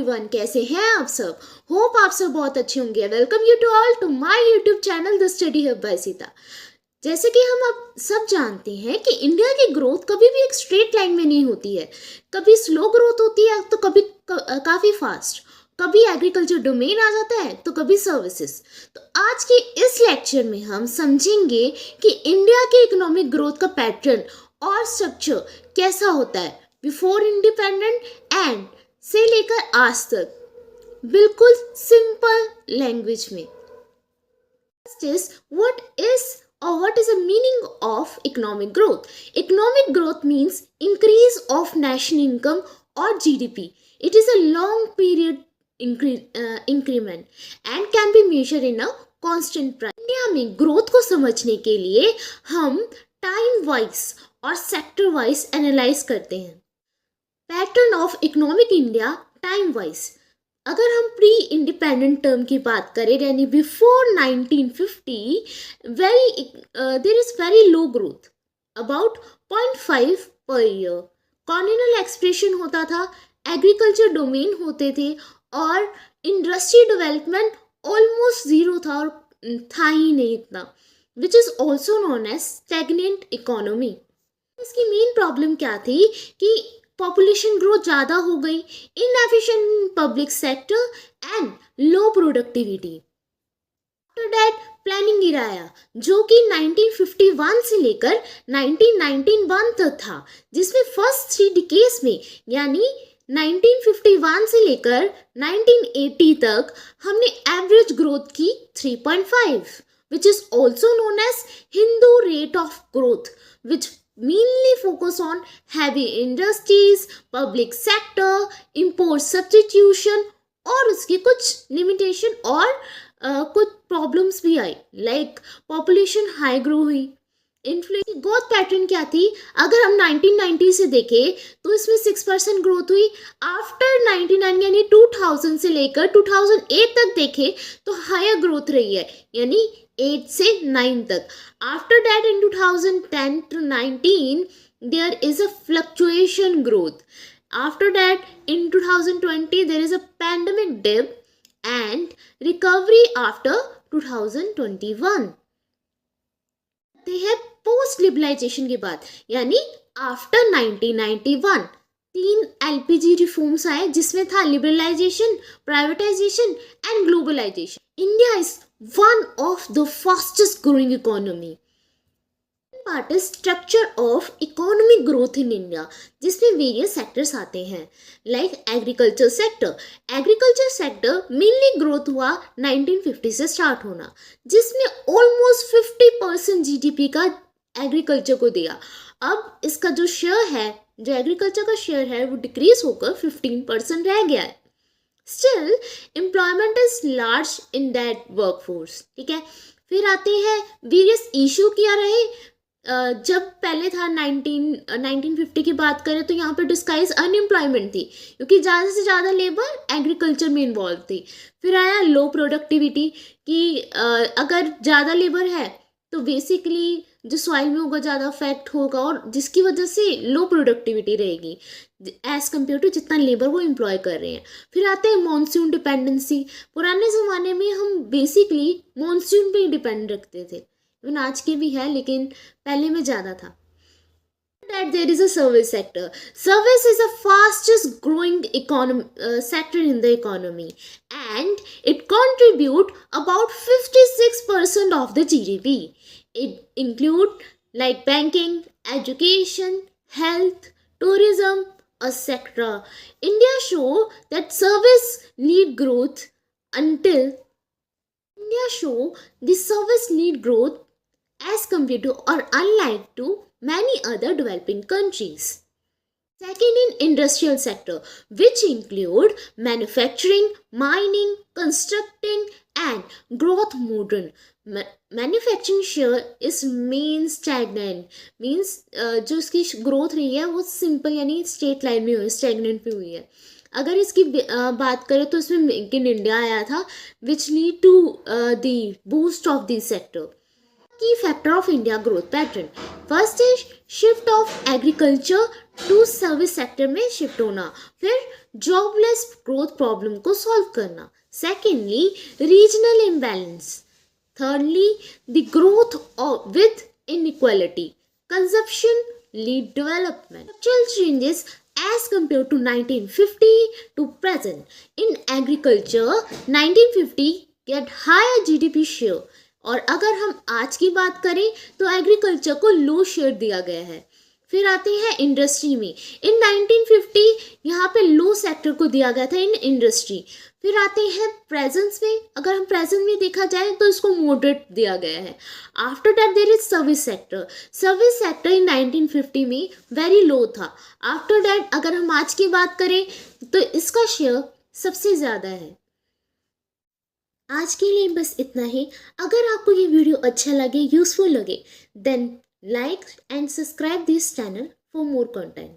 Everyone, कैसे हैं आप सब। होप आप सब बहुत अच्छे होंगे। Welcome you to all to my YouTube channel the study hub by Sita. जैसे कि हम अब सब जानते हैं कि इंडिया की ग्रोथ कभी भी एक स्ट्रेट लाइन में नहीं होती है। कभी स्लो ग्रोथ होती है तो कभी काफ़ी फास्ट, कभी एग्रीकल्चर डोमेन आ जाता है तो कभी सर्विसेज। तो आज के इस लेक्चर में हम समझेंगे कि इंडिया के इकोनॉमिक ग्रोथ का पैटर्न और स्ट्रक्चर कैसा होता है बिफोर इंडिपेंडेंट एंड से लेकर आज तक, बिल्कुल सिंपल लैंग्वेज में। First is what is the meaning of economic growth? Economic growth means increase of national income or GDP. It is a long period increment and can be measured in a constant price. India में growth को समझने के लिए हम time wise और sector wise analyse करते हैं। Pattern of economic India time wise, अगर हम प्री इंडिपेंडेंट टर्म की बात करें यानी before 1950, there is very low growth, about 0.5 per year. Cardinal expression होता था, एग्रीकल्चर डोमेन होते थे और इंडस्ट्री डेवलपमेंट ऑलमोस्ट ज़ीरो था और था ही नहीं इतना, which is also known as stagnant economy. इसकी मेन प्रॉब्लम क्या थी कि पॉपुलेशन ग्रोथ ज़्यादा हो गई, inefficient public sector and low productivity. After that planning era आया जो कि 1951 से लेकर 1991 तक था, जिसमें फर्स्ट 3 डिकेड्स में यानी 1951 से लेकर 1980 तक हमने एवरेज ग्रोथ की 3.5, which is also known as Hindu rate of growth, which mainly focus on heavy industries, public sector, import substitution, और उसकी कुछ लिमिटेशन और कुछ प्रॉब्लम्स भी आई, लाइक पॉपुलेशन हाई ग्रो हुई। इन्फ्लेशन ग्रोथ पैटर्न क्या थी, अगर हम 1990 से देखें तो इसमें 6% ग्रोथ हुई। आफ्टर 99 यानी 2000 से लेकर 2008 तक देखें तो हायर ग्रोथ रही है, यानी 8 से 9 तक। After that in 2010 to 19 there is a fluctuation growth. After that in 2020 there is a pandemic dip and recovery after 2021। है पोस्ट लिबरलाइजेशन के बाद यानी आफ्टर 1991 3 एलपीजी रिफॉर्म्स आए, जिसमें था liberalisation, privatisation and globalisation. India is one of the fastest growing economy. Part is structure of economic growth in India, जिसमें various sectors आते हैं, like agriculture sector. Agriculture sector mainly growth हुआ 1950 से start होना, जिसमें ऑलमोस्ट 50% जीडीपी का agriculture को दिया। अब इसका जो शेयर है, जो एग्रीकल्चर का शेयर है, वो डिक्रीज होकर 15% रह गया है। Still employment is large in that workforce. ठीक है, फिर आते हैं वेरियस इशू क्या रहे। जब पहले था 1950 की बात करें तो यहाँ पे डिस्काइज अनएम्प्लॉयमेंट थी, क्योंकि ज़्यादा से ज़्यादा लेबर एग्रीकल्चर में इन्वॉल्व थी। फिर आया लो प्रोडक्टिविटी कि अगर ज़्यादा लेबर है तो बेसिकली जो सॉइल में होगा ज़्यादा अफेक्ट होगा, और जिसकी वजह से लो प्रोडक्टिविटी रहेगी एज़ कम्पेयर टू जितना लेबर वो एम्प्लॉय कर रहे हैं। फिर आते हैं मॉनसून डिपेंडेंसी। पुराने ज़माने में हम बेसिकली मॉनसून पे ही डिपेंड रखते थे, इवन आज के भी है लेकिन पहले में ज़्यादा था। That there is a service sector. Service is the fastest growing sector in the economy, and it contribute about 56% of the GDP. It include like banking, education, health, tourism, etc. India show that service lead growth until India show the service lead growth as compared to or unlike to many other developing countries. Second, in industrial sector, which include manufacturing, mining, constructing and growth modern. Manufacturing share is main stagnant, means जो इसकी growth रही है वो simple यानी straight line में हुई, stagnant पे हुई है। अगर इसकी बात करें तो इसमें मेक इन इंडिया आया था, which lead to the boost of this sector. Key factor of India growth pattern. First is shift of agriculture to service sector में शिफ्ट होना, फिर जॉबलेस ग्रोथ प्रॉब्लम को सॉल्व करना, secondly regional imbalance, thirdly the growth with inequality, consumption lead development, structural changes as compared to 1950 to present. In agriculture 1950 get higher GDP share, और अगर हम आज की बात करें तो एग्रीकल्चर को लो शेयर दिया गया है। फिर आते हैं इंडस्ट्री में, इन 1950 यहाँ पे लो सेक्टर को दिया गया था इन इंडस्ट्री। फिर आते हैं प्रेजेंस में, अगर हम प्रेजेंट में देखा जाए तो इसको मॉडरेट दिया गया है। After that there is service sector, service sector in 1950 में वेरी लो था। आफ्टर दैट अगर हम आज की बात करें तो इसका शेयर सबसे ज़्यादा है। आज के लिए बस इतना ही। अगर आपको ये वीडियो अच्छा लगे, यूजफुल लगे, then like and subscribe this channel for more content.